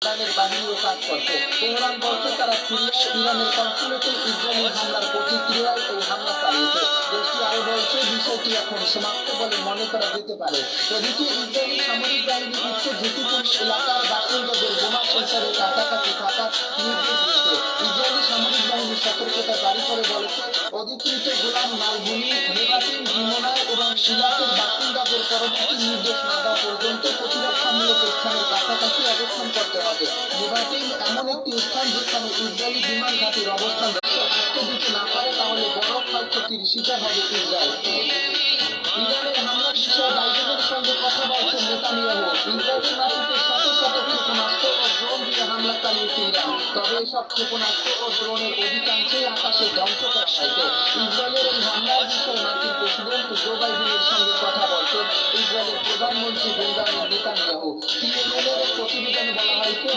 ইরানের বাহিনীও কাজ করছে। তেহরান বলছে তারা সিরিয়ায় ইরানের কনসুলেটে ইসরায়েলি হামলার প্রতিক্রিয়ায় এই হামলা চালিয়েছে। দেশটি আরো বলছে বিষয়টি এখন সমাপ্ত বলে মনে করা যেতে পারে। এদিকে ইসরায়েলি সামরিক বাহিনী উচ্চ ঝুঁকিপূর্ণ এলাকার বাসিন্দাদের বোমা সেন্টারের কাছাকাছি থাকার নির্দেশ দিয়েছে। ইসরায়েলি সামরিক বাহিনী সতর্কতা জারি করে বলেছে অধিকৃত গোলান মালভূমি, নেভাটিন, ডিমোনায় এবং ইরাকের বাসিন্দাদের পরবর্তী নির্দেশ না দেওয়া পর্যন্ত প্রতিরক্ষামূলক স্থানের কাছাকাছি অবস্থান করতে হবে। নেভাটিন এমন একটি স্থান যেখানে ইসরায়েলি বিমান ঘাঁটির অবস্থান আটকে দিতে না পারে, তাহলে বড় ক্ষয়ক্ষতির শিকার হবে ইসরায়েল। ইরানের হামলার বিষয়ে বাইডেনের সঙ্গে কথা বলছেন নেতানিয়াহু। ইসরায়েলি মাটিতে শত শত ক্ষেপণাস্ত্র ও ড্রোন দিয়ে হামলা চালিয়েছে ইরান। তবে এসব ক্ষেপণাস্ত্র ও ড্রোনের অধিকাংশই আকাশে ধ্বংস করা হয়েছে। ইসরায়েলের এই হামলার বিষয়ে মার্কিন প্রেসিডেন্ট জো বাইডেনের সঙ্গে কথা বলছেন ইসরায়েলের প্রধানমন্ত্রী বেঞ্জামিন নেতানিয়াহু। সিএনএন এর এক প্রতিবেদনে বলা হয়েছে